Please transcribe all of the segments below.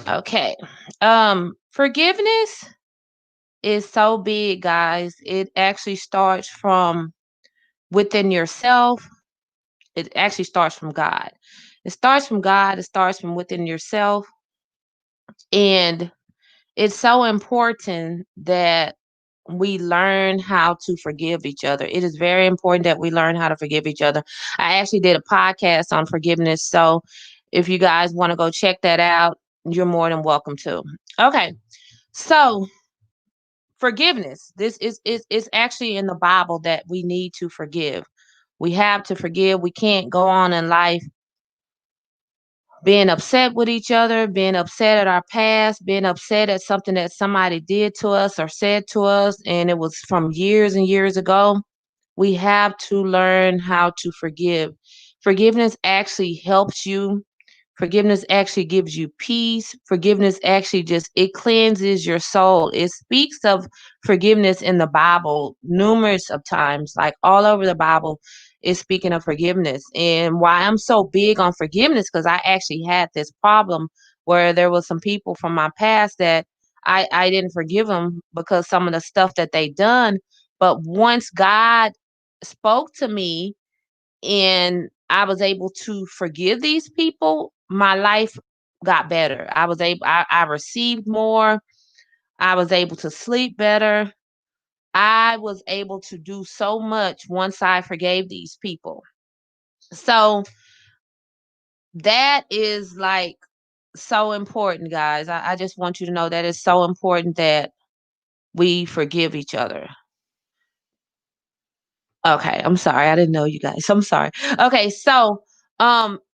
Okay. Forgiveness is so big, guys. It actually starts from within yourself. It actually starts from God. It starts from God. It starts from within yourself. And it's so important that we learn how to forgive each other. It is very important that we learn how to forgive each other. I actually did a podcast on forgiveness. So if you guys want to go check that out, you're more than welcome to. Okay. So forgiveness. This is actually in the Bible that we need to forgive. We have to forgive. We can't go on in life being upset with each other, being upset at our past, being upset at something that somebody did to us or said to us, and it was from years and years ago. We have to learn how to forgive. Forgiveness actually helps you. Forgiveness actually gives you peace. Forgiveness actually just it cleanses your soul. It speaks of forgiveness in the Bible numerous of times, like all over the Bible is speaking of forgiveness. And why I'm so big on forgiveness because I actually had this problem where there was some people from my past that I didn't forgive them because some of the stuff that they done. But once God spoke to me and I was able to forgive these people, my life got better. I received more. I was able to sleep better. I was able to do so much once I forgave these people. So that is like so important, guys. I just want you to know that it's so important that we forgive each other. Okay, I'm sorry. I didn't know you guys. I'm sorry. Okay, so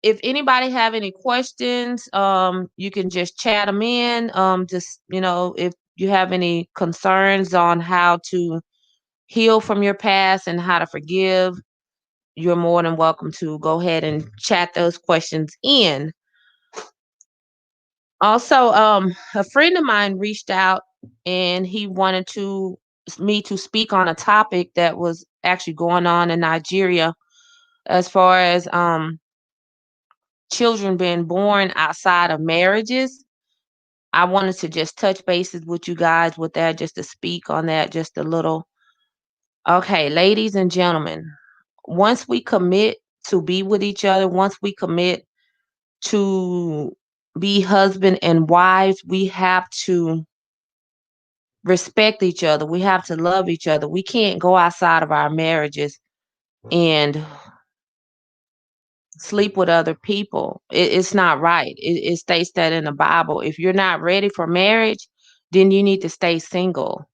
if anybody have any questions, you can just chat them in. Just if you have any concerns on how to heal from your past and how to forgive, you're more than welcome to go ahead and chat those questions in. Also, a friend of mine reached out and he wanted to me to speak on a topic that was actually going on in Nigeria as far as children being born outside of marriages. I wanted to just touch bases with you guys with that, just to speak on that just a little. Okay, ladies and gentlemen, once we commit to be with each other, once we commit to be husband and wives, we have to respect each other. We have to love each other. We can't go outside of our marriages and sleep with other people. It's not right. It states that in the Bible. If you're not ready for marriage, then you need to stay single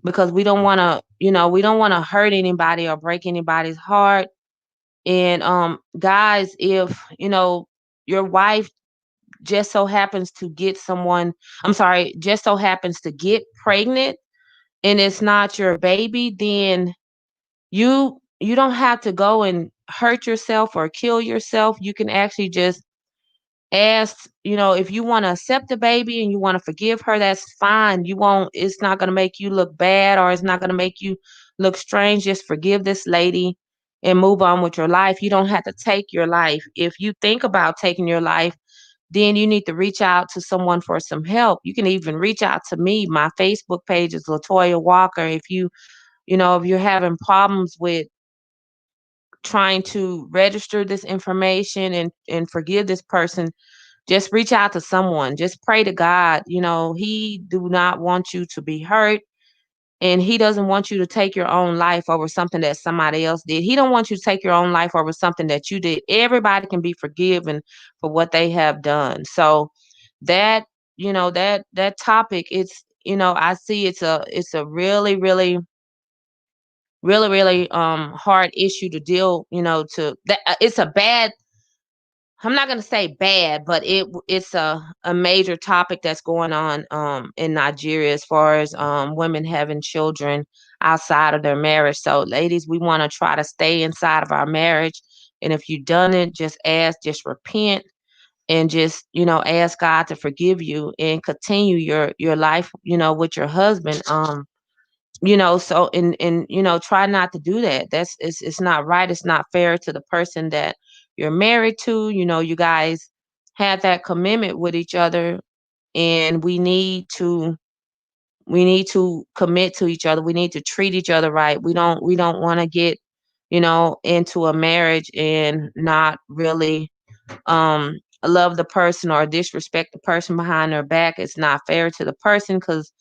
because we don't want to hurt anybody or break anybody's heart. And guys, if your wife just so happens to get someone, I'm sorry, just so happens to get pregnant and it's not your baby, then you don't have to go and hurt yourself or kill yourself. You can actually just ask, if you want to accept the baby and you want to forgive her, that's fine. You won't, it's not going to make you look bad or it's not going to make you look strange. Just forgive this lady and move on with your life. You don't have to take your life. If you think about taking your life, then you need to reach out to someone for some help. You can even reach out to me. My Facebook page is Latoya Walker. If you're having problems with trying to register this information and forgive this person, just reach out to someone. Just pray to God. He do not want you to be hurt and he doesn't want you to take your own life over something that somebody else did. He don't want you to take your own life over something that you did. Everybody can be forgiven for what they have done. So that, that topic, I see it's a really, really, really, really hard issue to deal, to that it's a bad, I'm not gonna say bad, but it's a major topic that's going on in Nigeria as far as women having children outside of their marriage. So ladies, we want to try to stay inside of our marriage. And if you done it, just repent and just, ask God to forgive you and continue your life, with your husband. So and try not to do that. It's not right. It's not fair to the person that you're married to. You guys had that commitment with each other. and we need to commit to each other. We need to treat each other right. We don't want to get, into a marriage and not really love the person or disrespect the person behind their back. It's not fair to the person because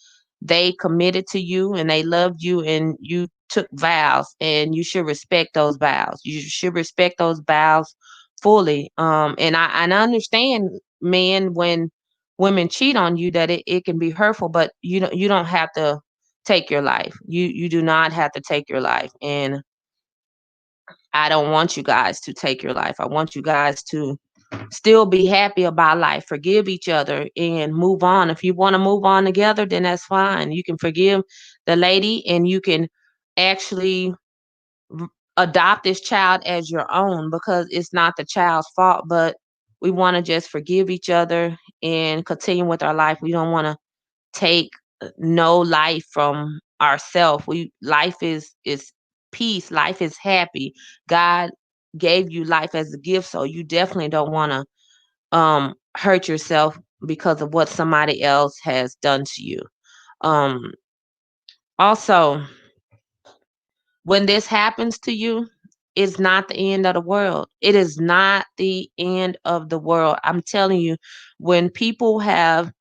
they committed to you and they loved you and you took vows, and you should respect those vows. You should respect those vows fully. And I understand, men, when women cheat on you, that it can be hurtful, but you don't have to take your life. You do not have to take your life. And I don't want you guys to take your life. I want you guys to still be happy about life, forgive each other, and move on. If you want to move on together, then that's fine. You can forgive the lady, and you can actually adopt this child as your own, because it's not the child's fault. But we want to just forgive each other and continue with our life. We don't want to take no life from ourselves. We Life is peace. Life is happy. God gave you life as a gift, so you definitely don't want to hurt yourself because of what somebody else has done to you. Um Also, when this happens to you, it's not the end of the world. It is not the end of the world. I'm telling you, when people have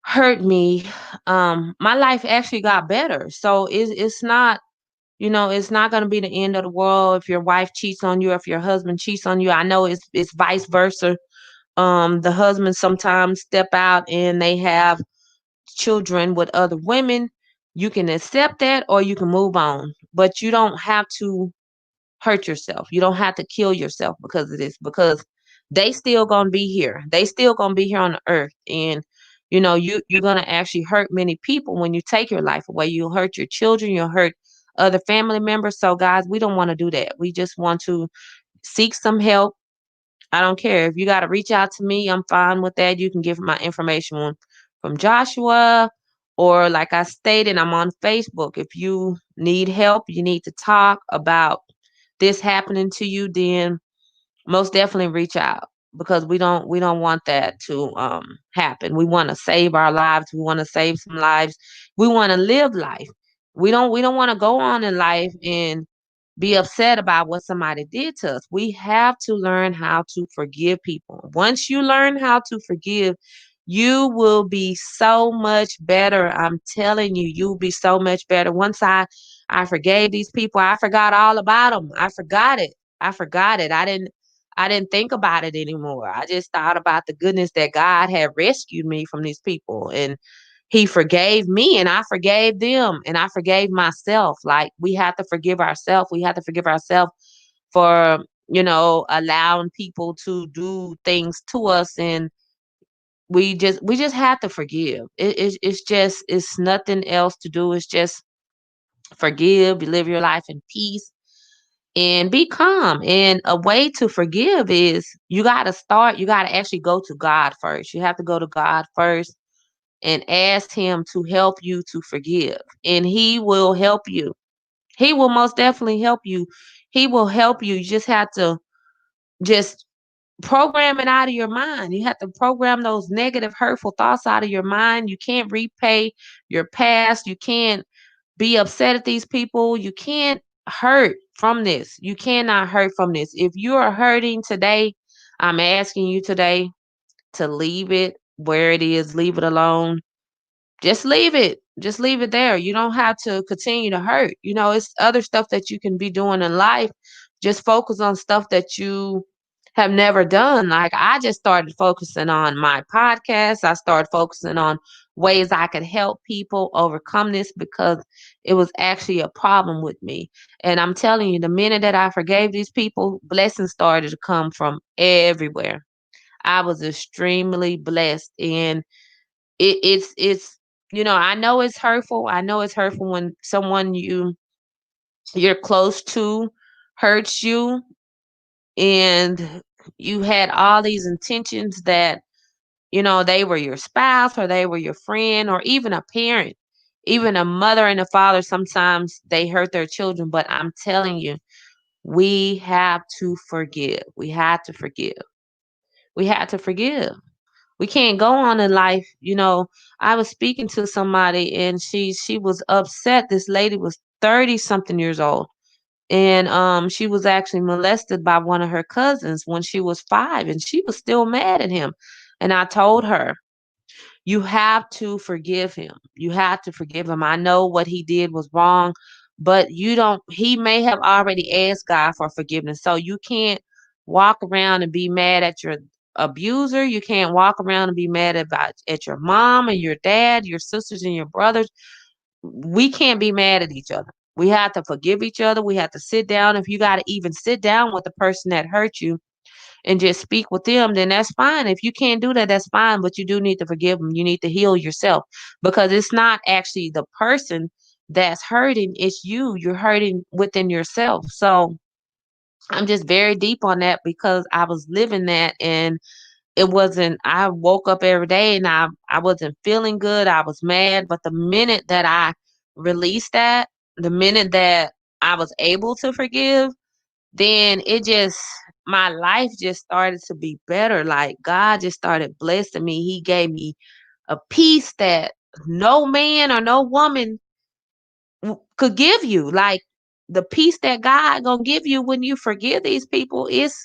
hurt me, my life actually got better. So it's not, it's not going to be the end of the world if your wife cheats on you, if your husband cheats on you. I know it's vice versa. The husbands sometimes step out and they have children with other women. You can accept that or you can move on, but you don't have to hurt yourself. You don't have to kill yourself because of this, because they still gonna be here. They still gonna be here on the earth. And you're gonna actually hurt many people when you take your life away. You'll hurt your children, you'll hurt other family members. So guys, we don't want to do that. We just want to seek some help. I don't care. If you got to reach out to me, I'm fine with that. You can give my information from Joshua, or like I stated, I'm on Facebook. If you need help, you need to talk about this happening to you, then most definitely reach out, because we don't want that to happen. We want to save our lives. We want to save some lives. We want to live life. We don't want to go on in life and be upset about what somebody did to us. We have to learn how to forgive people. Once you learn how to forgive, you will be so much better. I'm telling you, you'll be so much better. Once I forgave these people, I forgot all about them. I forgot it. I forgot it. I didn't think about it anymore. I just thought about the goodness that God had rescued me from these people, and he forgave me and I forgave them and I forgave myself. Like, we have to forgive ourselves. We have to forgive ourselves for, allowing people to do things to us. And we just have to forgive. It's nothing else to do. It's just forgive, live your life in peace, and be calm. And a way to forgive is, you got to actually go to God first. You have to go to God first and ask him to help you to forgive. And he will help you. He will most definitely help you. He will help you. You just have to just program it out of your mind. You have to program those negative, hurtful thoughts out of your mind. You can't repay your past. You can't be upset at these people. You can't hurt from this. You cannot hurt from this. If you are hurting today, I'm asking you today to leave it where it is. Leave it alone. Just leave it. Just leave it there. You don't have to continue to hurt. It's other stuff that you can be doing in life. Just focus on stuff that you have never done. Like, I just started focusing on my podcast. I started focusing on ways I could help people overcome this, because it was actually a problem with me. And I'm telling you, the minute that I forgave these people, blessings started to come from everywhere. I was extremely blessed. And it's I know it's hurtful. I know it's hurtful when someone you're close to hurts you, and you had all these intentions that they were your spouse, or they were your friend, or even a parent. Even a mother and a father, sometimes they hurt their children. But I'm telling you, we have to forgive. We have to forgive. We have to forgive. We can't go on in life, I was speaking to somebody and she was upset. This lady was 30 something years old. And she was actually molested by one of her cousins when she was 5, and she was still mad at him. And I told her, you have to forgive him. You have to forgive him. I know what he did was wrong, but you don't, he may have already asked God for forgiveness. So you can't walk around and be mad at your abuser. You can't walk around and be mad at your mom and your dad, your sisters and your brothers. We can't be mad at each other. We have to forgive each other. We have to sit down. If you got to even sit down with the person that hurt you and just speak with them, then that's fine. If you can't do that, that's fine. But you do need to forgive them. You need to heal yourself, because it's not actually the person that's hurting. It's you. You're hurting within yourself. So I'm just very deep on that because I was living that, and it wasn't, I woke up every day and I wasn't feeling good. I was mad. But the minute that I released that, the minute that I was able to forgive, then my life just started to be better. Like God just started blessing me. He gave me a peace that no man or no woman could give you. Like the peace that God gonna give you when you forgive these people is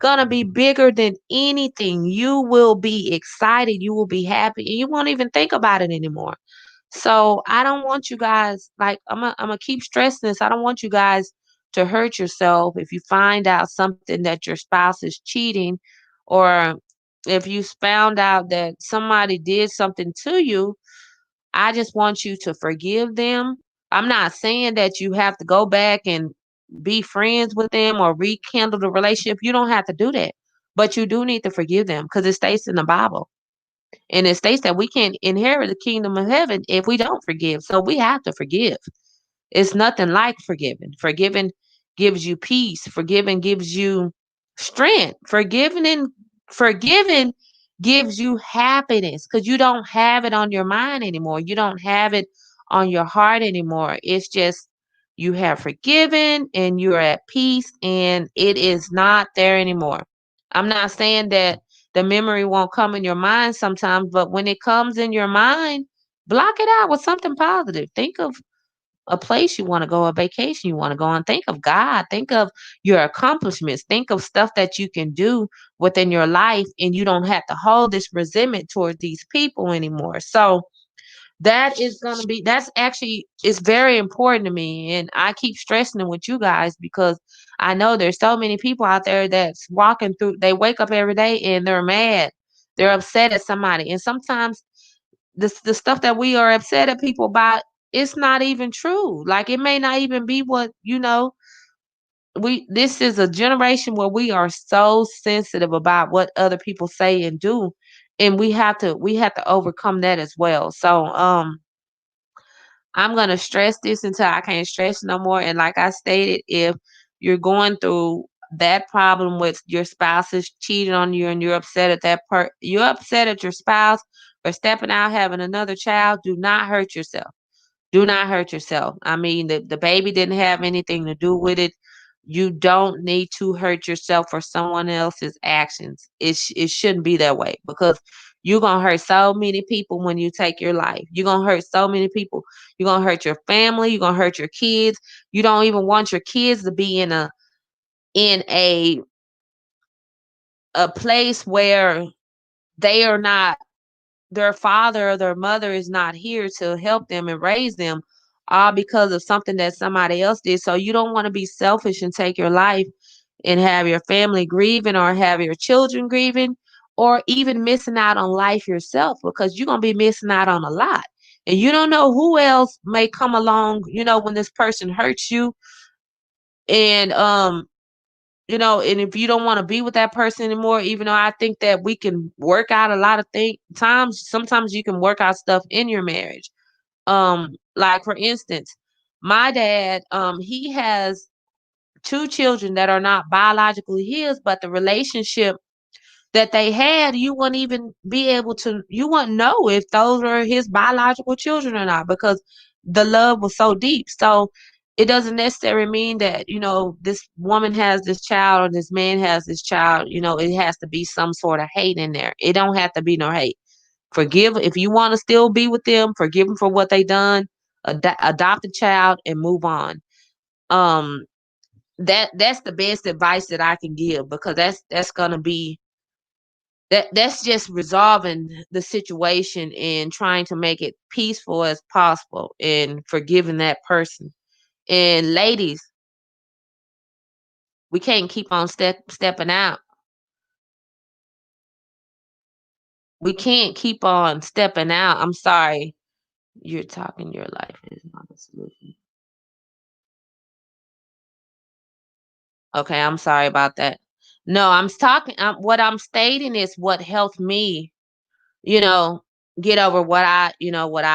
gonna be bigger than anything. You will be excited, you will be happy, and you won't even think about it anymore. So I don't want you guys, like I'm gonna keep stressing this. I don't want you guys to hurt yourself if you find out something that your spouse is cheating, or if you found out that somebody did something to you. I just want you to forgive them. I'm not saying that you have to go back and be friends with them or rekindle the relationship. You don't have to do that. But you do need to forgive them, because it states in the Bible. And it states that we can't inherit the kingdom of heaven if we don't forgive. So we have to forgive. It's nothing like forgiving. Forgiving gives you peace. Forgiving gives you strength. Forgiving gives you happiness, because you don't have it on your mind anymore. You don't have it on your heart anymore. It's just you have forgiven and you're at peace, and it is not there anymore. I'm not saying that the memory won't come in your mind sometimes, but when it comes in your mind, block it out with something positive. Think of a place you want to go, a vacation you want to go on. Think of God. Think of your accomplishments. Think of stuff that you can do within your life, and you don't have to hold this resentment toward these people anymore. So that's actually, it's very important to me. And I keep stressing it with you guys because I know there's so many people out there that's walking through, they wake up every day and they're mad. They're upset at somebody. And sometimes the stuff that we are upset at people about, it's not even true. Like it may not even be what, we this is a generation where we are so sensitive about what other people say and do, and we have to overcome that as well. So I'm gonna stress this until I can't stress no more. And like I stated, if you're going through that problem with your spouse is cheating on you and you're upset at you're upset at your spouse for stepping out having another child, do not hurt yourself. Do not hurt yourself. I mean, the baby didn't have anything to do with it. You don't need to hurt yourself for someone else's actions. It shouldn't be that way, because you're going to hurt so many people when you take your life. You're going to hurt so many people. You're going to hurt your family. You're going to hurt your kids. You don't even want your kids to be in a place where they are not, their father or their mother is not here to help them and raise them, all because of something that somebody else did. So you don't want to be selfish and take your life and have your family grieving, or have your children grieving, or even missing out on life yourself, because you're going to be missing out on a lot. And you don't know who else may come along, when this person hurts you. And and if you don't want to be with that person anymore, even though I think that we can work out a lot of things, sometimes you can work out stuff in your marriage. Like for instance, my dad, he has two children that are not biologically his, but the relationship that they had, you wouldn't know if those are his biological children or not, because the love was so deep. So It doesn't necessarily mean that, this woman has this child or this man has this child, it has to be some sort of hate in there. It don't have to be no hate. Forgive if you want to still be with them, forgive them for what they done, adopt a child and move on. Um, that's the best advice that I can give, because that's gonna be that's just resolving the situation and trying to make it peaceful as possible and forgiving that person. And ladies, we can't keep on stepping out. We can't keep on stepping out. I'm sorry. You're talking your life is not a solution. Okay, I'm sorry about that. No, what I'm stating is what helped me, you know, get over what I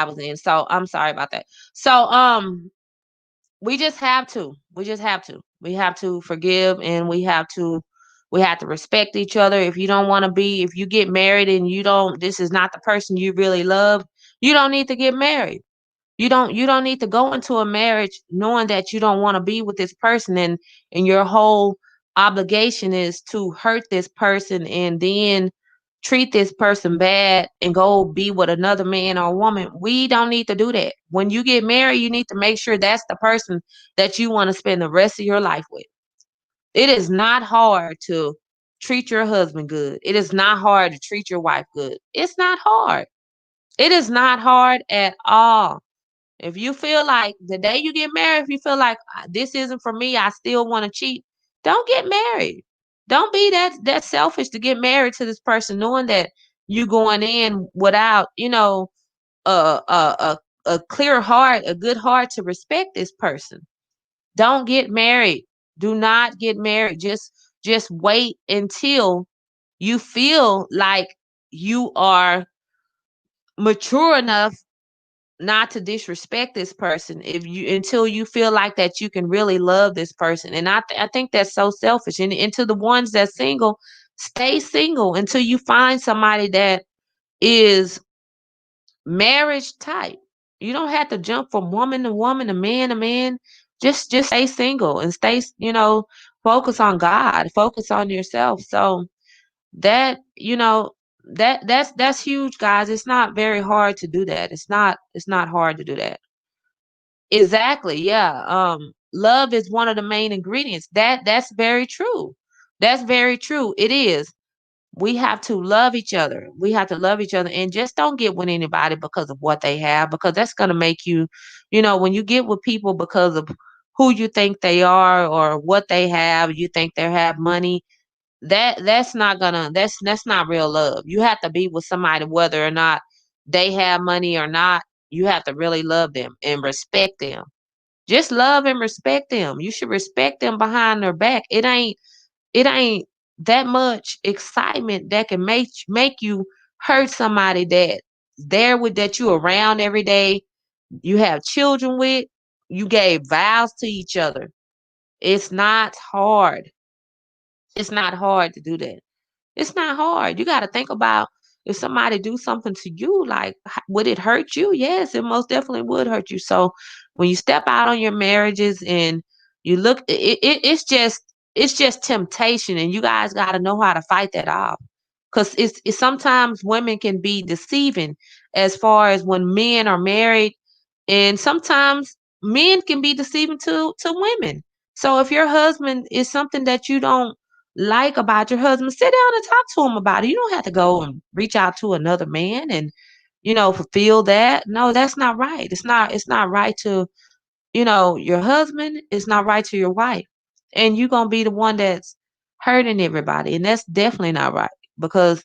was in. So I'm sorry about that. So, we just have to. We just have to. We have to forgive, and we have to respect each other. If you don't want to be, if you get married and this is not the person you really love, you don't need to get married. You don't need to go into a marriage knowing that you don't want to be with this person, and your whole obligation is to hurt this person and then treat this person bad and go be with another man or woman. We don't need to do that. When you get married, you need to make sure that's the person that you want to spend the rest of your life with. It is not hard to treat your husband good. It is not hard to treat your wife good. It's not hard. It is not hard at all. If you feel like the day you get married, if you feel like this isn't for me, I still want to cheat, don't get married. Don't be that selfish to get married to this person, knowing that you going in without, a a a clear heart, a good heart to respect this person. Don't get married. Do not get married. Just wait until you feel like you are mature enough not to disrespect this person, if you until you feel like that you can really love this person. And I think that's so selfish. And to the ones that's single, stay single until you find somebody that is marriage type. You don't have to jump from woman to woman to man to man. Just stay single and focus on God, focus on yourself. So that, that's huge, guys. It's not very hard to do that. It's not hard to do that. Exactly. Yeah. Love is one of the main ingredients. That's very true. That's very true. It is. We have to love each other. We have to love each other, and just don't get with anybody because of what they have, because that's going to make you, when you get with people because of who you think they are or what they have, you think they have money, that's not real love. You have to be with somebody whether or not they have money or not. You have to really love them and respect them. Just love and respect them. You should respect them behind their back. It ain't that much excitement that can make you hurt somebody that you around every day, you have children with, you gave vows to each other. It's not hard. It's not hard to do that. It's not hard. You got to think about, if somebody do something to you, like, would it hurt you? Yes, it most definitely would hurt you. So when you step out on your marriages and you look, it's just temptation, and you guys got to know how to fight that off. Because it's sometimes women can be deceiving as far as when men are married, and sometimes men can be deceiving to women. So if your husband is something that you don't like about your husband, sit down and talk to him about it. You don't have to go and reach out to another man and fulfill that. No, that's not right. It's not right to, your husband. It's not right to your wife. And you're gonna be the one that's hurting everybody. And that's definitely not right, because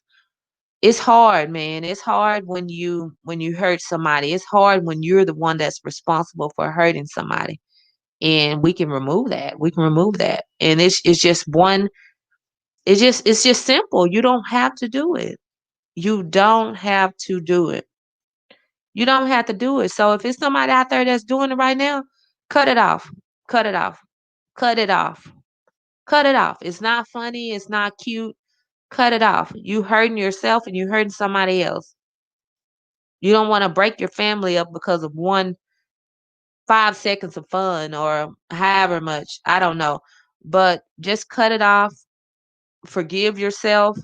it's hard, man. It's hard when you hurt somebody. It's hard when you're the one that's responsible for hurting somebody. And we can remove that. We can remove that. And it's just one, it's just simple. You don't have to do it. You don't have to do it. You don't have to do it. So if it's somebody out there that's doing it right now, cut it off. Cut it off. Cut it off. Cut it off. It's not funny. It's not cute. Cut it off. You hurting yourself and you hurting somebody else. You don't want to break your family up because of one 5 seconds of fun or however much. I don't know. But just cut it off. Forgive yourself.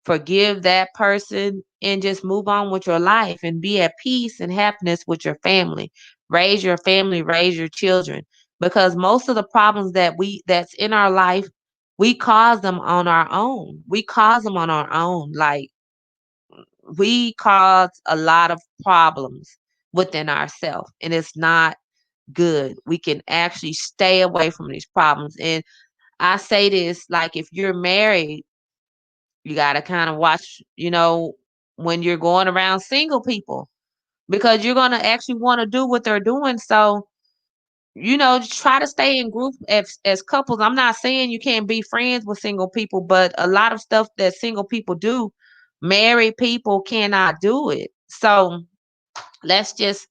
Forgive that person and just move on with your life and be at peace and happiness with your family. Raise your family, raise your children. Because most of the problems that's in our life, we cause them on our own. We cause them on our own. Like we cause a lot of problems within ourselves, and it's not good. We can actually stay away from these problems. And I say this, like, if you're married, you got to kind of watch, when you're going around single people, because you're going to actually want to do what they're doing. So, just try to stay in group as couples. I'm not saying you can't be friends with single people, but a lot of stuff that single people do, married people cannot do it. So let's just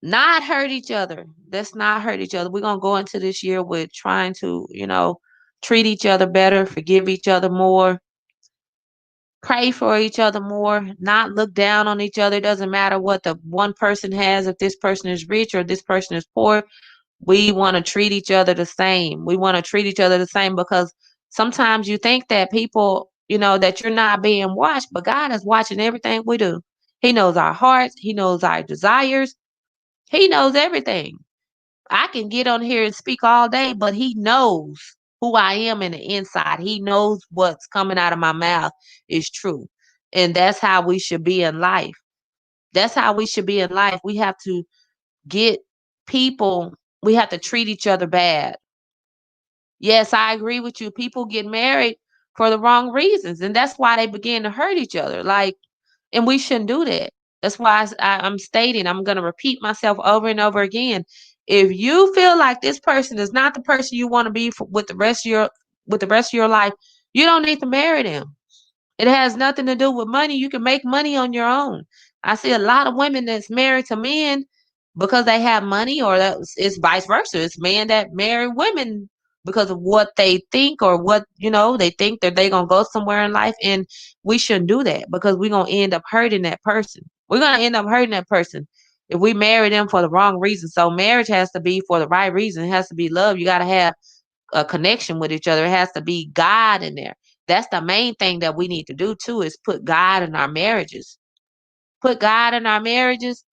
not hurt each other. Let's not hurt each other. We're going to go into this year with trying to, treat each other better, forgive each other more, pray for each other more, not look down on each other. It doesn't matter what the one person has, if this person is rich or this person is poor. We want to treat each other the same. We want to treat each other the same because sometimes you think that people, that you're not being watched, but God is watching everything we do. He knows our hearts. He knows our desires. He knows everything. I can get on here and speak all day, but he knows who I am in the inside. He knows what's coming out of my mouth is true. And that's how we should be in life. That's how we should be in life. We have to get people, we have to treat each other bad. Yes, I agree with you. People get married for the wrong reasons, and that's why they begin to hurt each other. Like, and we shouldn't do that. That's why I'm stating, I'm going to repeat myself over and over again. If you feel like this person is not the person you want to be with the rest of your life, you don't need to marry them. It has nothing to do with money. You can make money on your own. I see a lot of women that's married to men because they have money, or it's vice versa. It's men that marry women because of what they think, or what, they think that they're going to go somewhere in life. And we shouldn't do that, because we're going to end up hurting that person. We're going to end up hurting that person if we marry them for the wrong reason. So marriage has to be for the right reason. It has to be love. You got to have a connection with each other. It has to be God in there. That's the main thing that we need to do too, is put God in our marriages. Put God in our marriages,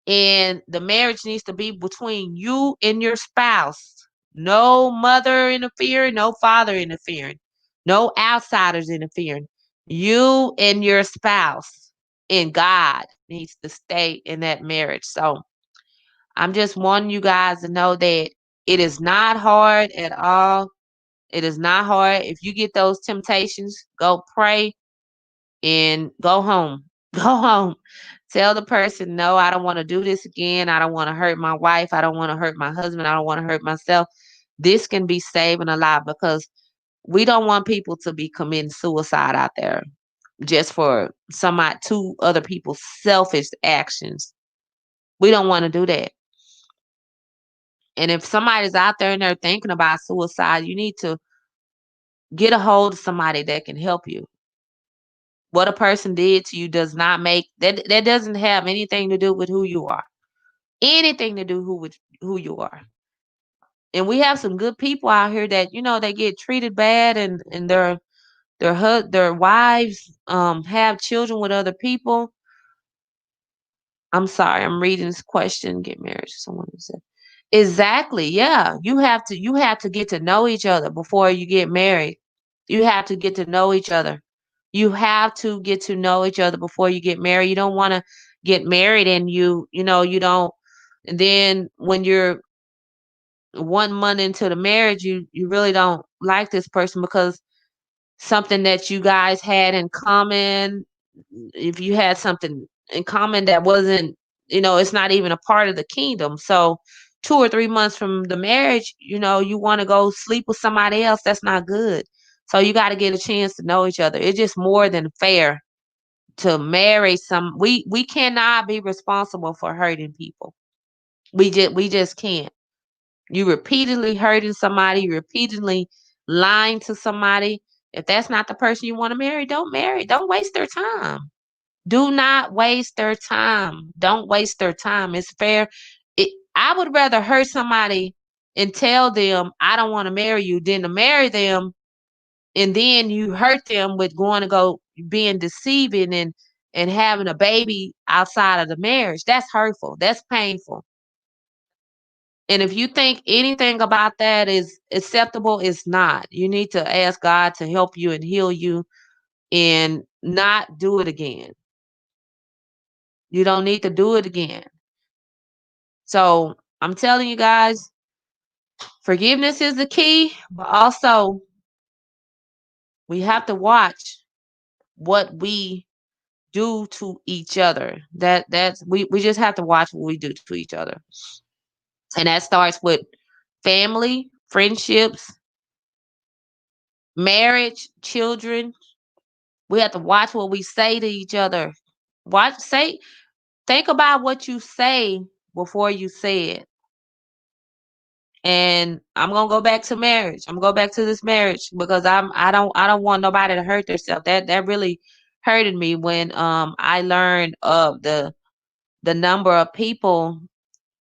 and the marriage needs to be between you and your spouse. No mother interfering, no father interfering, no outsiders interfering. You and your spouse, and God needs to stay in that marriage. So I'm just wanting you guys to know that it is not hard at all. It is not hard. If you get those temptations, go pray and go home. Go home. Tell the person, no, I don't want to do this again. I don't want to hurt my wife. I don't want to hurt my husband. I don't want to hurt myself. This can be saving a lot, because we don't want people to be committing suicide out there just for two other people's selfish actions. We don't want to do that. And if somebody's out there and they're thinking about suicide, you need to get a hold of somebody that can help you. What a person did to you does not make that doesn't have anything to do with who you are. Anything to do with who you are. And we have some good people out here that, they get treated bad, and their wives have children with other people. I'm sorry, I'm reading this question. Get married to someone who said. Exactly. Yeah. You have to get to know each other before you get married. You have to get to know each other. You have to get to know each other before you get married. You don't want to get married and you don't, and then when you're 1 month into the marriage, you really don't like this person because something that you guys had in common, if you had something in common that wasn't, it's not even a part of the kingdom. So 2 or 3 months from the marriage, you want to go sleep with somebody else. That's not good. So you got to get a chance to know each other. It's just more than fair to marry we cannot be responsible for hurting people. We just can't. You repeatedly hurting somebody, you repeatedly lying to somebody. If that's not the person you want to marry, don't marry. Don't waste their time. Do not waste their time. Don't waste their time. It's fair. I would rather hurt somebody and tell them I don't want to marry you than to marry them and then you hurt them with going to go being deceiving and having a baby outside of the marriage. That's hurtful. That's painful. And if you think anything about that is acceptable, it's not. You need to ask God to help you and heal you and not do it again. You don't need to do it again. So I'm telling you guys, forgiveness is the key, but also we have to watch what we do to each other. We just have to watch what we do to each other. And that starts with family, friendships, marriage, children. We have to watch what we say to each other. Think about what you say before you say it. And I'm gonna go back to marriage. I'm gonna go back to this marriage because I don't want nobody to hurt themselves. That really hurted me when I learned of the number of people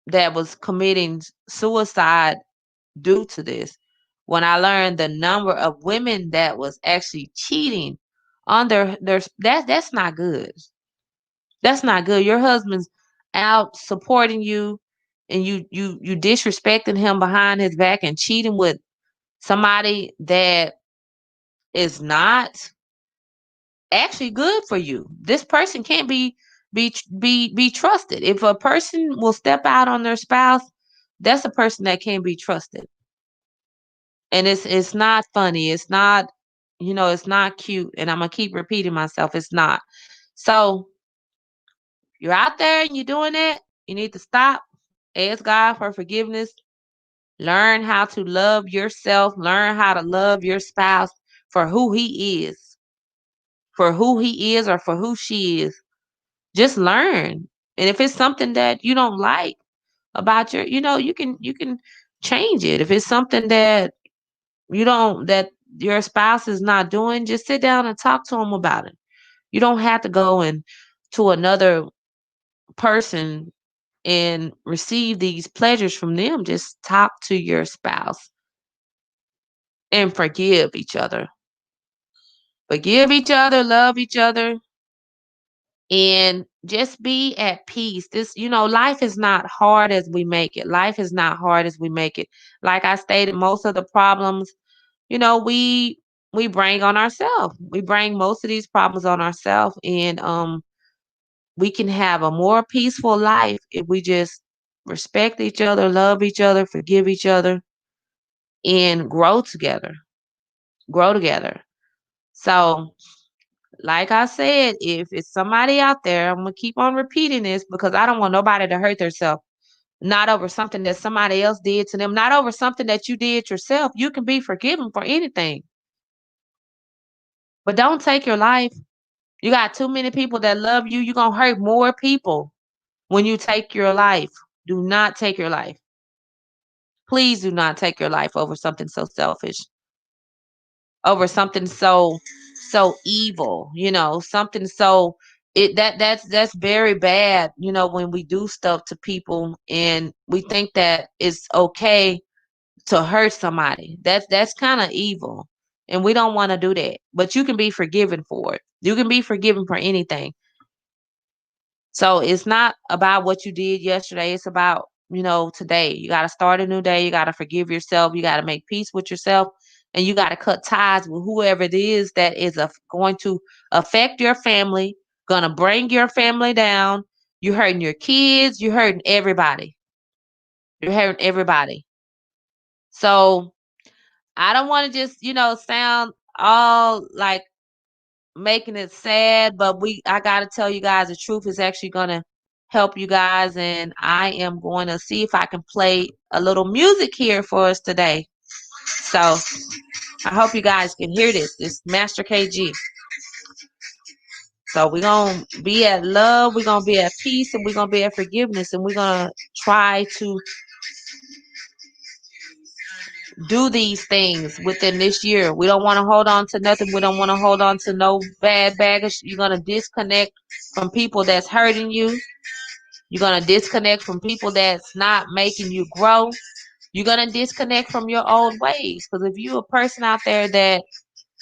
that was committing suicide due to this. When I learned the number of women that was actually cheating on their that's not good. That's not good. Your husband's out supporting you and you disrespecting him behind his back and cheating with somebody that is not actually good for you. This person can't be trusted. If a person will step out on their spouse, that's a person that can't be trusted. And it's not funny. It's not, it's not cute. And I'm gonna keep repeating myself. It's not. So you're out there and you're doing that, you need to stop. Ask God for forgiveness. Learn how to love yourself. Learn how to love your spouse for who he is. For who he is or for who she is. Just learn. And if it's something that you don't like about you can change it. If it's something that that your spouse is not doing, just sit down and talk to them about it. You don't have to go and to another person and receive these pleasures from them. Just talk to your spouse and forgive each other. Forgive each other, love each other, and just be at peace. Life is not hard as we make it. Life is not hard as we make it. Like I stated, most of the problems, we bring on ourselves. We bring most of these problems on ourselves, and we can have a more peaceful life if we just respect each other, love each other, forgive each other, and grow together. Grow together. So, like I said, if it's somebody out there, I'm gonna keep on repeating this because I don't want nobody to hurt themselves. Not over something that somebody else did to them, not over something that you did yourself. You can be forgiven for anything. But don't take your life. You got too many people that love you. You're gonna hurt more people when you take your life. Do not take your life. Please do not take your life over something so selfish, over something so evil, something so that's very bad, when we do stuff to people and we think that it's okay to hurt somebody. That's kind of evil. And we don't want to do that. But you can be forgiven for it. You can be forgiven for anything. So it's not about what you did yesterday. It's about, today. You got to start a new day. You got to forgive yourself. You got to make peace with yourself. And you got to cut ties with whoever it is that is going to affect your family, going to bring your family down. You're hurting your kids. You're hurting everybody. You're hurting everybody. So I don't want to just, sound all like making it sad, but I gotta tell you guys the truth is actually gonna help you guys, and I am going to see if I can play a little music here for us today. So I hope you guys can hear this. This Master KG. So we're gonna be at love, we're gonna be at peace, and we're gonna be at forgiveness, and we're gonna try to do these things within this year. We don't want to hold on to nothing. We don't want to hold on to no bad baggage. You're going to disconnect from people that's hurting you. You're going to disconnect from people that's not making you grow. You're going to disconnect from your old ways. Because if you're a person out there that,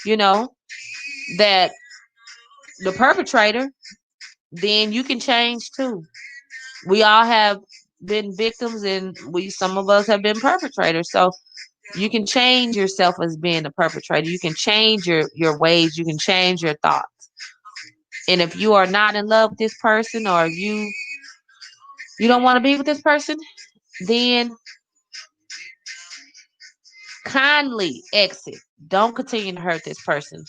you know, that the perpetrator, then you can change too. We all have been victims, and some of us have been perpetrators. So you can change yourself as being a perpetrator. You can change your ways. You can change your thoughts. And if you are not in love with this person, or you don't want to be with this person, then kindly exit. Don't continue to hurt this person.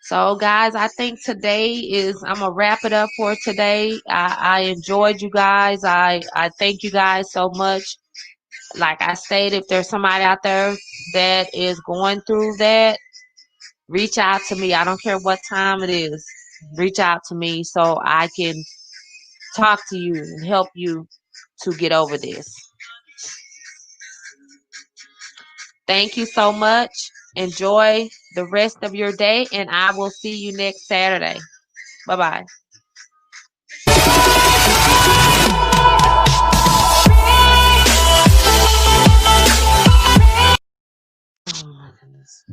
So, guys, I think I'm going to wrap it up for today. I enjoyed you guys. I thank you guys so much. Like I stated, if there's somebody out there that is going through that, reach out to me. I don't care what time it is. Reach out to me so I can talk to you and help you to get over this. Thank you so much. Enjoy the rest of your day, and I will see you next Saturday. Bye-bye. Oh my goodness.